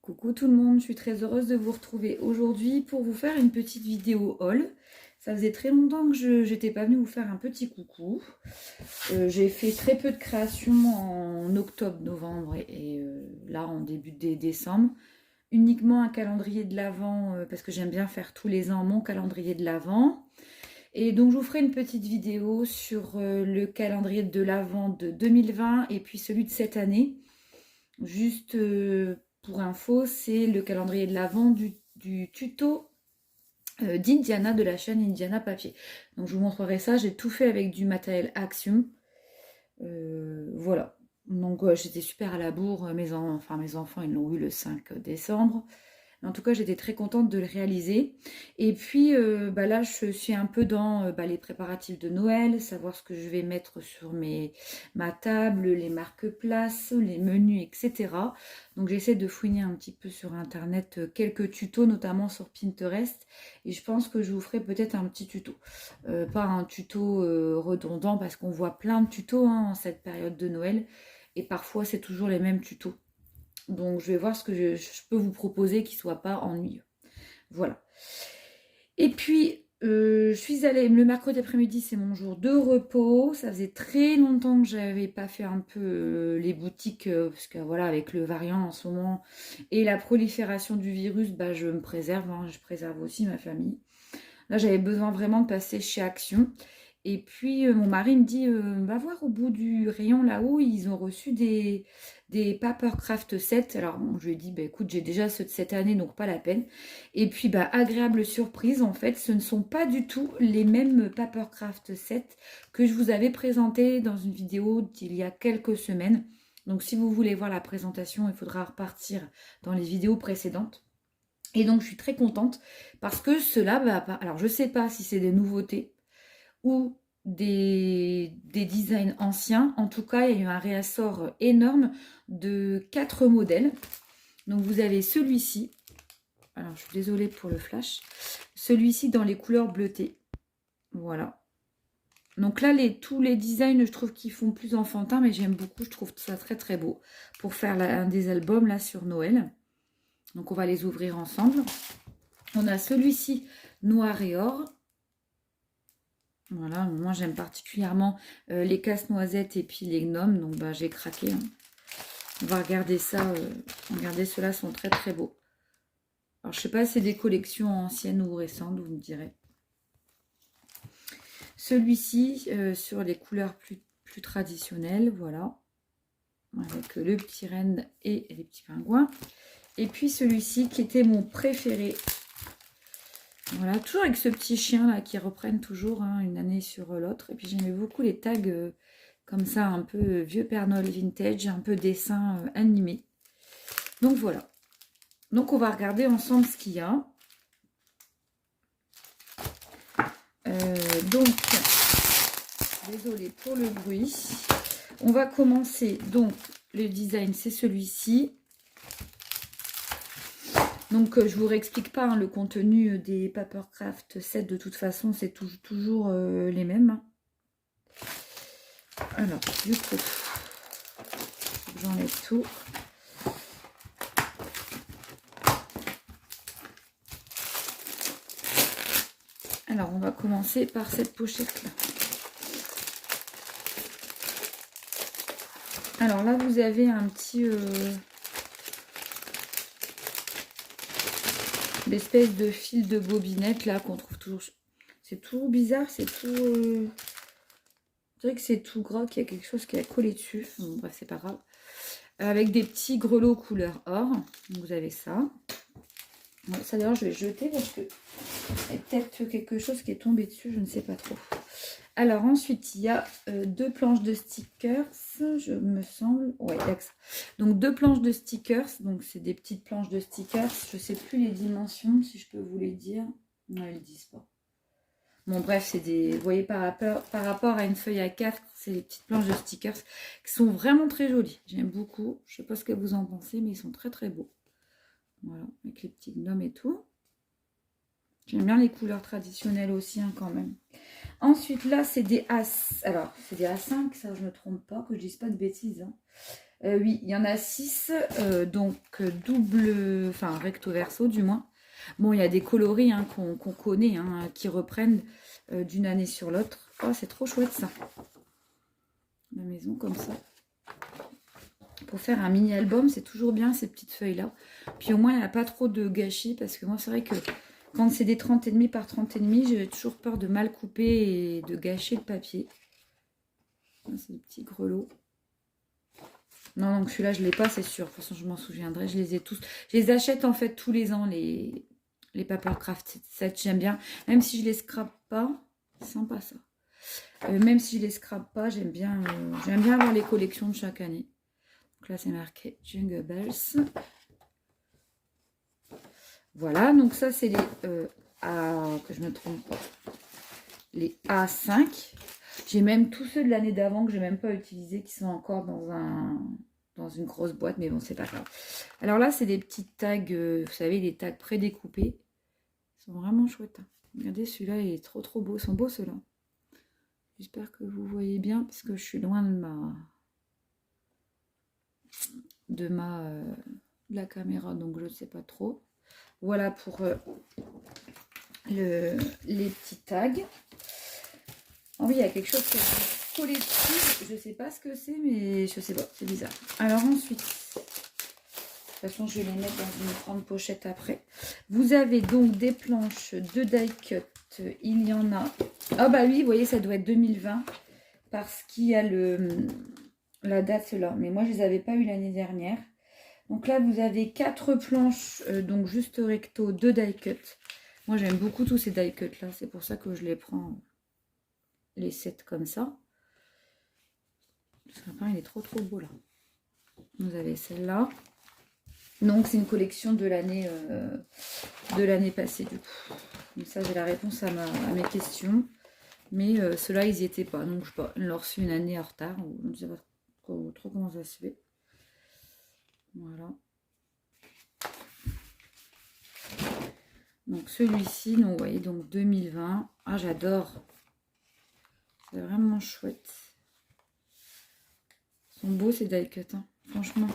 Coucou tout le monde, je suis très heureuse de vous retrouver aujourd'hui pour vous faire une petite vidéo haul. Ça faisait très longtemps que je n'étais pas venue vous faire un petit coucou. J'ai fait très peu de créations en octobre, novembre et là en début de décembre. Uniquement un calendrier de l'Avent parce que j'aime bien faire tous les ans mon calendrier de l'Avent. Et donc je vous ferai une petite vidéo sur le calendrier de l'Avent de 2020 et puis celui de cette année. Juste pour info, c'est le calendrier de l'Avent du tuto d'Indiana, de la chaîne Indiana Papier. Donc je vous montrerai ça, j'ai tout fait avec du matériel Action. Voilà. Donc j'étais super à la bourre, mes enfants ils l'ont eu le 5 décembre. En tout cas, j'étais très contente de le réaliser. Et puis là, je suis un peu dans les préparatifs de Noël, savoir ce que je vais mettre sur ma table, les marque-places, les menus, etc. Donc j'essaie de fouiner un petit peu sur Internet quelques tutos, notamment sur Pinterest. Et je pense que je vous ferai peut-être un petit tuto. Pas un tuto redondant, parce qu'on voit plein de tutos en cette période de Noël. Et parfois, c'est toujours les mêmes tutos. Donc je vais voir ce que je peux vous proposer qui ne soit pas ennuyeux. Voilà. Et puis, je suis allée, le mercredi après-midi, c'est mon jour de repos. Ça faisait très longtemps que je n'avais pas fait un peu les boutiques, parce que voilà, avec le variant en ce moment et la prolifération du virus, je me préserve, hein, je préserve aussi ma famille. Là, j'avais besoin vraiment de passer chez Action. Et puis, mon mari me dit, va voir au bout du rayon là-haut, ils ont reçu des Papercraft 7. Alors, bon, je lui ai dit, écoute, j'ai déjà ceux de cette année, donc pas la peine. Et puis, agréable surprise, en fait, ce ne sont pas du tout les mêmes Papercraft 7 que je vous avais présenté dans une vidéo d'il y a quelques semaines. Donc, si vous voulez voir la présentation, il faudra repartir dans les vidéos précédentes. Et donc, je suis très contente parce que cela, alors je ne sais pas si c'est des nouveautés ou des designs anciens. En tout cas, il y a eu un réassort énorme de 4 modèles. Donc, vous avez celui-ci. Alors, je suis désolée pour le flash. Celui-ci dans les couleurs bleutées. Voilà. Donc là, tous les designs, je trouve qu'ils font plus enfantin, mais j'aime beaucoup. Je trouve ça très, très beau pour faire un des albums là sur Noël. Donc, on va les ouvrir ensemble. On a celui-ci noir et or. Voilà, moi j'aime particulièrement les casse-noisettes et puis les gnomes, donc j'ai craqué. Hein. On va regarder ça. Regardez, ceux-là sont très très beaux. Alors je sais pas si c'est des collections anciennes ou récentes, vous me direz. Celui-ci sur les couleurs plus traditionnelles, voilà. Avec le petit renne et les petits pingouins. Et puis celui-ci qui était mon préféré. Voilà, toujours avec ce petit chien là qui reprennent toujours une année sur l'autre. Et puis j'aimais beaucoup les tags comme ça, un peu vieux Père Noël vintage, un peu dessin animé. Donc voilà. Donc on va regarder ensemble ce qu'il y a. Donc, désolée pour le bruit. On va commencer. Donc le design c'est celui-ci. Donc, je ne vous réexplique pas le contenu des Papercraft 7. De toute façon, c'est toujours les mêmes. Alors, du coup, j'enlève tout. Alors, on va commencer par cette pochette-là. Alors là, vous avez un petit... l'espèce de fil de bobinette là qu'on trouve toujours. C'est tout bizarre, c'est tout. Je dirais que c'est tout gras, qu'il y a quelque chose qui a collé dessus. Bon, bref, c'est pas grave. Avec des petits grelots couleur or. Donc, vous avez ça. Bon, ça d'ailleurs, je vais jeter parce que il y a peut-être quelque chose qui est tombé dessus, je ne sais pas trop. Alors ensuite, il y a 2 planches de stickers, je me semble. Ouais, il y a que ça. Donc 2 planches de stickers, donc c'est des petites planches de stickers. Je ne sais plus les dimensions, si je peux vous les dire. Non, ils ne disent pas. Bon, bref, c'est des... Vous voyez, par rapport à une feuille A4, c'est des petites planches de stickers qui sont vraiment très jolies. J'aime beaucoup. Je ne sais pas ce que vous en pensez, mais ils sont très très beaux. Voilà, avec les petits gnomes et tout. J'aime bien les couleurs traditionnelles aussi, quand même. Ensuite, là, c'est des A... Alors, c'est des A5, ça, je ne me trompe pas, que je ne dise pas de bêtises. Oui, il y en a 6, donc double, enfin recto verso du moins. Bon, il y a des coloris hein, qu'on connaît, hein, qui reprennent d'une année sur l'autre. Oh, c'est trop chouette ça. La maison comme ça. Pour faire un mini-album, c'est toujours bien ces petites feuilles-là. Puis au moins, il n'y a pas trop de gâchis. Parce que moi, c'est vrai que quand c'est des 30,5 par 30,5, j'ai toujours peur de mal couper et de gâcher le papier. C'est des petits grelots. Non, donc celui-là, je ne l'ai pas, c'est sûr. De toute façon, je m'en souviendrai. Je les ai tous. Je les achète en fait tous les ans, les Papercraft 7. J'aime bien. Même si je les scrape pas. C'est sympa ça. Même si je les scrape pas, j'aime bien avoir les collections de chaque année. Donc là, c'est marqué Jingle Bells. Voilà, donc ça, c'est les que je ne me trompe pas. Les A5. J'ai même tous ceux de l'année d'avant que je n'ai même pas utilisés, qui sont encore dans une grosse boîte, mais bon, c'est pas grave. Alors là, c'est des petits tags, vous savez, des tags prédécoupés. Ils sont vraiment chouettes. Hein. Regardez, celui-là, il est trop trop beau. Ils sont beaux, ceux-là. J'espère que vous voyez bien, parce que je suis loin de la caméra, donc je ne sais pas trop. Voilà pour les petits tags. Oh oui, il y a quelque chose qui est collé dessus. Je ne sais pas ce que c'est, mais je sais pas, c'est bizarre. Alors ensuite, de toute façon, je vais les mettre dans une grande pochette après. Vous avez donc des planches de die cut. Il y en a. Ah bah oui, vous voyez, ça doit être 2020 parce qu'il y a la date là. Mais moi, je les avais pas eu l'année dernière. Donc là, vous avez 4 planches, donc juste recto, 2 die cut. Moi, j'aime beaucoup tous ces die cut là. C'est pour ça que je les prends, les 7 comme ça. Ce sapin, il est trop trop beau là. Vous avez celle-là. Donc, c'est une collection de l'année passée du coup. Donc ça, j'ai la réponse à mes questions. Mais ceux-là, ils n'y étaient pas. Donc, je sais pas, ils l'ont reçu une année en retard. Ou je ne sais pas trop comment ça se fait. Voilà. Donc, celui-ci, vous voyez, donc 2020. Ah, j'adore. C'est vraiment chouette. Ils sont beaux, ces die cut, hein, franchement.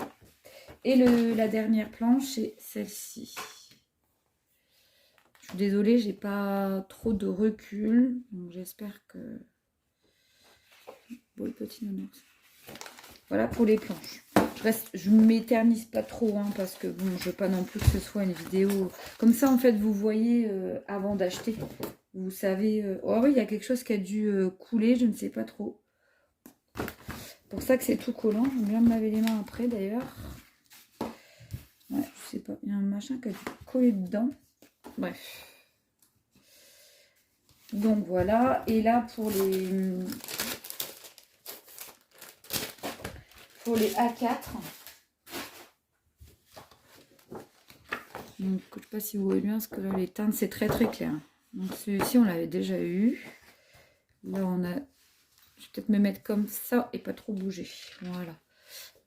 Et la dernière planche, c'est celle-ci. Je suis désolée, j'ai pas trop de recul. Donc, j'espère que... Bon, le petit nounours. Voilà pour les planches. Je ne m'éternise pas trop, hein, parce que bon, je veux pas non plus que ce soit une vidéo. Comme ça, en fait, vous voyez avant d'acheter. Vous savez... Oh oui, il y a quelque chose qui a dû couler, je ne sais pas trop. Pour ça que c'est tout collant. J'aime bien me laver les mains après, d'ailleurs. Ouais, je sais pas. Il y a un machin qui a dû coller dedans. Bref. Donc voilà. Et là, pour les A4. Donc, je ne sais pas si vous voyez bien, parce que là, les teintes, c'est très très clair. Donc, celui-ci, on l'avait déjà eu. Là, on a... Je vais peut-être me mettre comme ça et pas trop bouger. Voilà.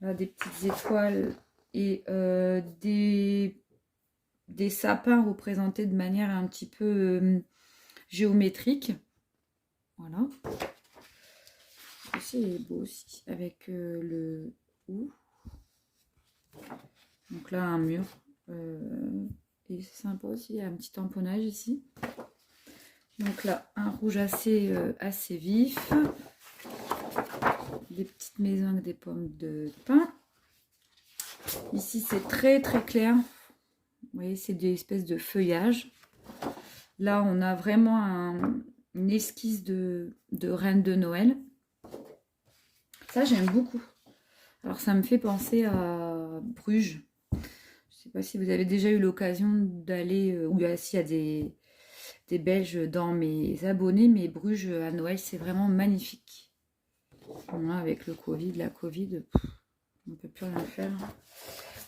Là, des petites étoiles et des sapins représentés de manière un petit peu géométrique. Voilà. Ceci est beau aussi, avec le ou. Donc là, un mur. Et c'est sympa aussi, il y a un petit tamponnage ici. Donc là, un rouge assez vif. Des petites maisons avec des pommes de pin. Ici, c'est très très clair. Vous voyez, c'est des espèces de feuillage. Là, on a vraiment une esquisse de reine de Noël. Ça, j'aime beaucoup. Alors, ça me fait penser à Bruges. Je ne sais pas si vous avez déjà eu l'occasion d'aller, ou s'il y a des Belges dans mes abonnés, mais Bruges à Noël, c'est vraiment magnifique. Voilà, avec le Covid, la Covid, on ne peut plus rien faire.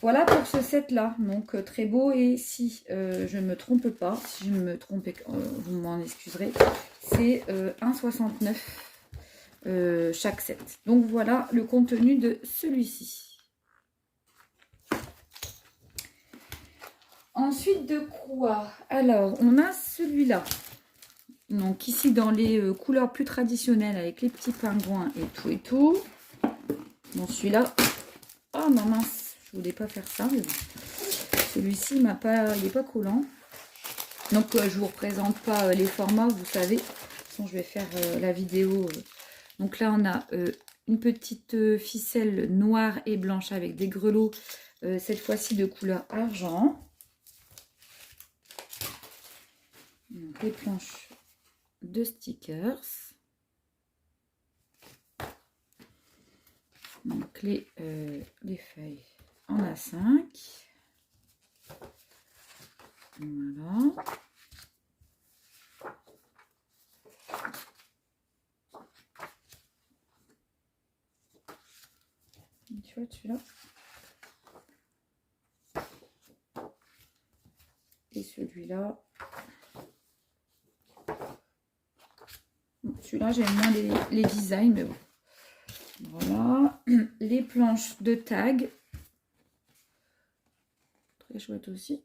Voilà pour ce set-là. Donc, très beau. Et si je ne me trompe pas, si je me trompe, vous m'en excuserez, c'est 1,69 chaque set. Donc, voilà le contenu de celui-ci. Ensuite, de quoi? Alors, on a celui-là. Donc, ici, dans les couleurs plus traditionnelles, avec les petits pingouins et tout et tout. Bon, celui-là, Ah non mince, je voulais pas faire ça, mais bon. Celui-ci il n'est pas collant. Donc je vous représente pas les formats, vous savez. De toute façon, je vais faire la vidéo. Donc là on a une petite ficelle noire et blanche avec des grelots, cette fois-ci de couleur argent. Donc, les planches de stickers. Donc les feuilles en A5. Voilà. Tu vois celui-là. Et celui-là. Bon, celui-là, j'aime moins les designs, mais bon. Voilà. Les planches de tag. Très chouette aussi.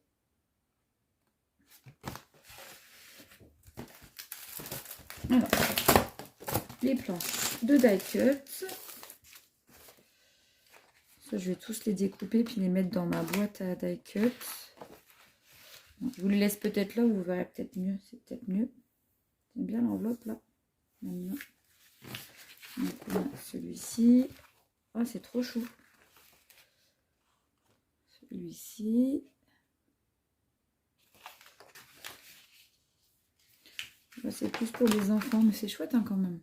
Alors, les planches de die cut. Ça, je vais tous les découper puis les mettre dans ma boîte à die cut. Donc, je vous les laisse peut-être là, vous verrez peut-être mieux. C'est peut-être mieux. J'aime bien l'enveloppe là. Maintenant. Donc, on a celui-ci. Oh, c'est trop chou. Celui-ci. C'est plus pour les enfants, mais c'est chouette hein, quand même.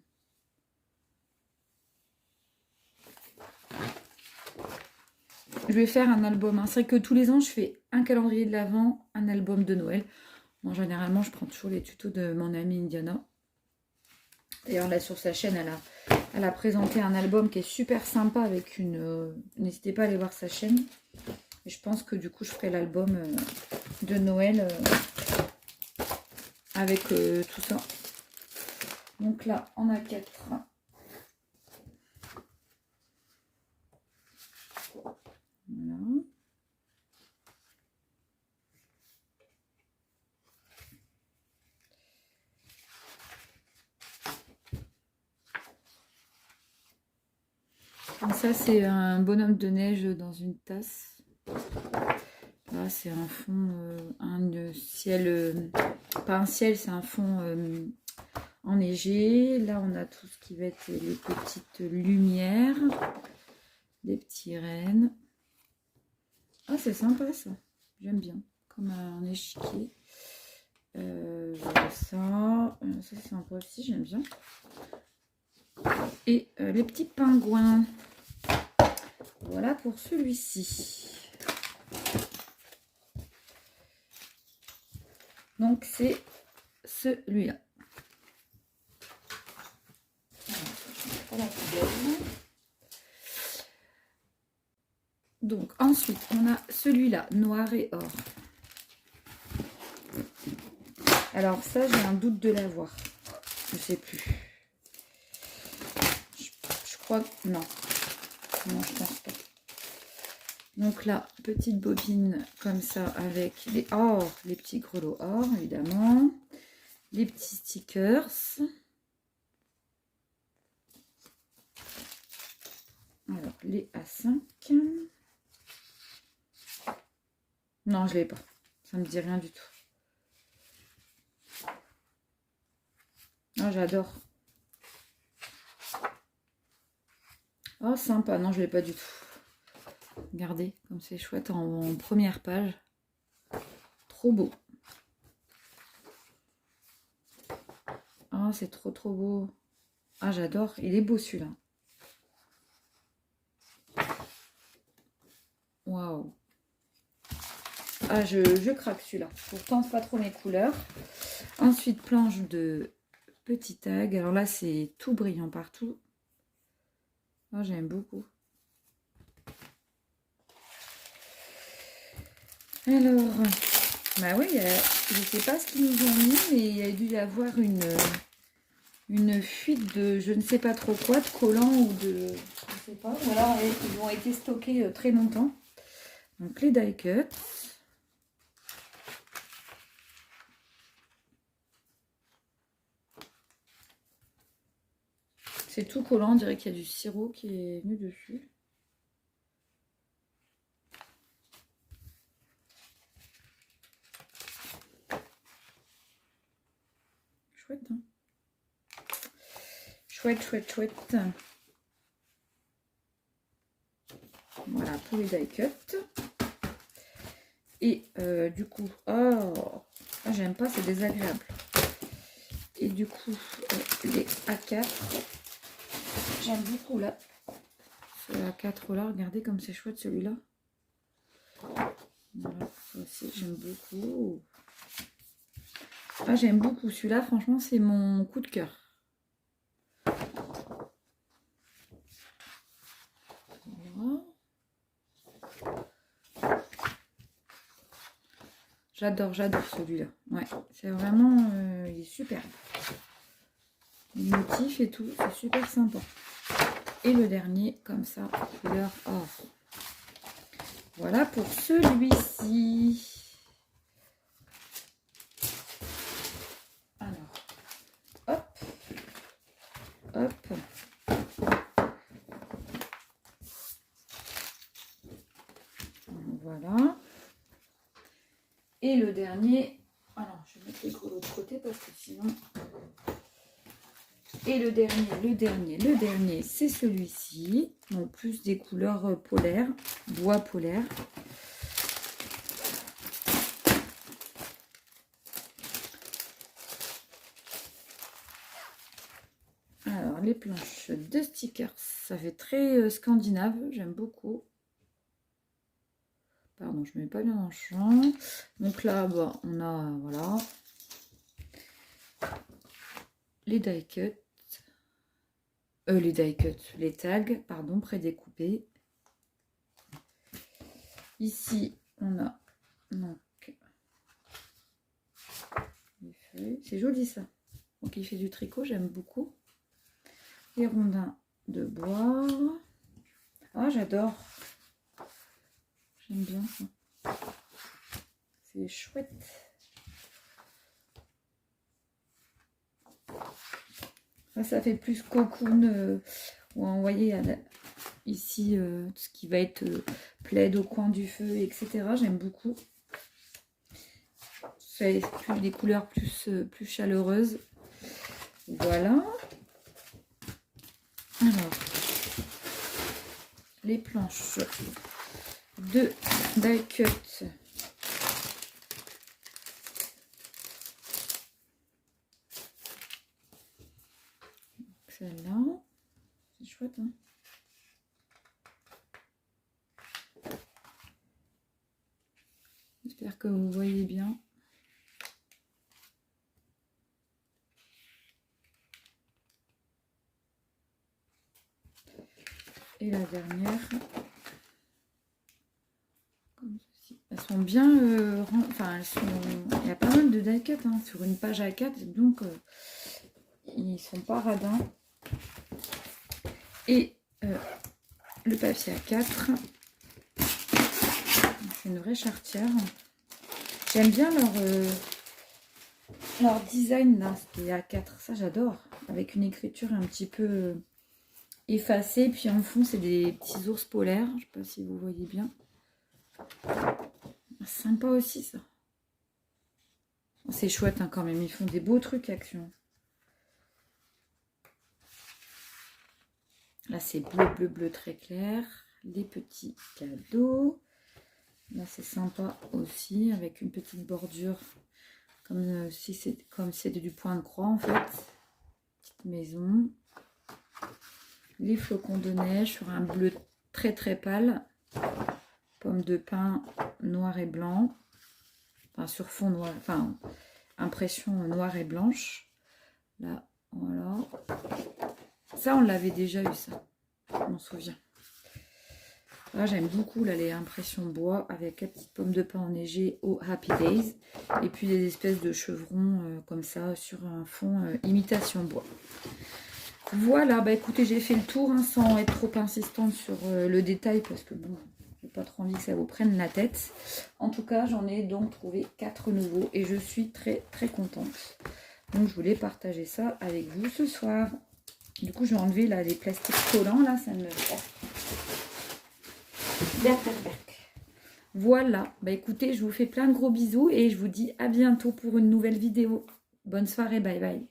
Je vais faire un album. Hein. C'est vrai que tous les ans, je fais un calendrier de l'Avent, un album de Noël. Moi, généralement, je prends toujours les tutos de mon amie Indiana. D'ailleurs, là, sur sa chaîne, elle a présenté un album qui est super sympa avec une... N'hésitez pas à aller voir sa chaîne. Et je pense que du coup, je ferai l'album de Noël avec tout ça. Donc là, on a 4. Voilà. Comme ça, c'est un bonhomme de neige dans une tasse. Là, c'est un fond, un ciel, pas un ciel, c'est un fond enneigé. Là, on a tout ce qui va être les petites lumières, des petits rennes. Ah, c'est sympa ça. J'aime bien, comme un échiquier. Voilà ça. Ça, c'est sympa aussi, j'aime bien. Et les petits pingouins. Voilà pour celui-ci. Donc, c'est celui-là. Donc, ensuite, on a celui-là, noir et or. Alors, ça, j'ai un doute de l'avoir. Je sais plus. Je crois que... Non. Non, je pense pas. Donc là, petite bobine comme ça avec les or, les petits grelots or, évidemment. Les petits stickers. Alors, les A5. Non, je ne l'ai pas. Ça ne me dit rien du tout. Oh, j'adore. Oh, sympa. Non, je ne l'ai pas du tout. Regardez, comme c'est chouette en première page. Trop beau. Oh, c'est trop, trop beau. Ah, j'adore. Il est beau, celui-là. Waouh. Ah, je craque celui-là. Pourtant, pas trop mes couleurs. Ensuite, planche de petit tag. Alors là, c'est tout brillant partout. Oh, j'aime beaucoup. Alors, bah oui, je sais pas ce qu'ils nous ont mis, mais il y a dû y avoir une fuite de je ne sais pas trop quoi, de collants ou de... Je sais pas. Ou alors, ils ont été stockés très longtemps. Donc, les die cuts. C'est tout collant, on dirait qu'il y a du sirop qui est venu dessus. chouette, chouette, chouette. Voilà pour les die cut. Et du coup, oh, j'aime pas, c'est désagréable. Et du coup, les A4, j'aime beaucoup là. Ce A4 là, regardez comme c'est chouette celui-là. Voilà, ça aussi j'aime beaucoup. Ah, j'aime beaucoup celui-là, franchement, c'est mon coup de cœur. Voilà. J'adore celui-là. Ouais, c'est vraiment, il est superbe. Les motifs et tout, c'est super sympa. Et le dernier, comme ça, couleur or. Voilà pour celui-ci. Alors, hop, hop. Voilà. Et le dernier, alors je vais mettre les gros de l'autre côté parce que sinon... Et le dernier, c'est celui-ci. Donc plus des couleurs polaires, bois polaire. Alors les planches de stickers, ça fait très scandinave, j'aime beaucoup. Pardon, je ne mets pas bien dans le champ. Donc là, bah, on a, voilà, les die cut. Les tags, pardon, prédécoupés. Ici, on a donc les feuilles. C'est joli ça. Donc il fait du tricot, j'aime beaucoup. Les rondins de bois. Ah, j'adore. J'aime bien ça. C'est chouette. Ça fait plus cocoon. Vous voyez ici ce qui va être plaid au coin du feu, etc. J'aime beaucoup. C'est des couleurs plus chaleureuses. Voilà. Alors, les planches de die cut. Celle-là, c'est chouette, hein. J'espère que vous voyez bien. Et la dernière, comme ceci. Elles sont bien, enfin elles sont, il y a pas mal de die cut hein, sur une page A4, donc ils sont pas radins. Et le papier A4, c'est une vraie charretière. J'aime bien leur design là, c'était A4, ça j'adore, avec une écriture un petit peu effacée, puis en fond c'est des petits ours polaires, je sais pas si vous voyez bien. Sympa aussi ça. C'est chouette hein, quand même, ils font des beaux trucs Action. Là c'est bleu, bleu, bleu très clair. Les petits cadeaux. Là c'est sympa aussi, avec une petite bordure, comme si c'est du point de croix en fait. Petite maison. Les flocons de neige sur un bleu très très pâle. Pomme de pin noir et blanc. Enfin sur fond noir, enfin impression noire et blanche. Là, voilà. Ça, on l'avait déjà eu, ça. Je m'en souviens. Là, j'aime beaucoup là, les impressions bois avec la petite pomme de pin enneigée au Happy Days. Et puis des espèces de chevrons comme ça sur un fond imitation bois. Voilà, bah écoutez, j'ai fait le tour hein, sans être trop insistante sur le détail parce que bon, j'ai pas trop envie que ça vous prenne la tête. En tout cas, j'en ai donc trouvé 4 nouveaux et je suis très très contente. Donc, je voulais partager ça avec vous ce soir. Du coup, je vais enlever là, les plastiques collants. Là, ça me... Voilà. Bah écoutez, je vous fais plein de gros bisous et je vous dis à bientôt pour une nouvelle vidéo. Bonne soirée. Bye bye.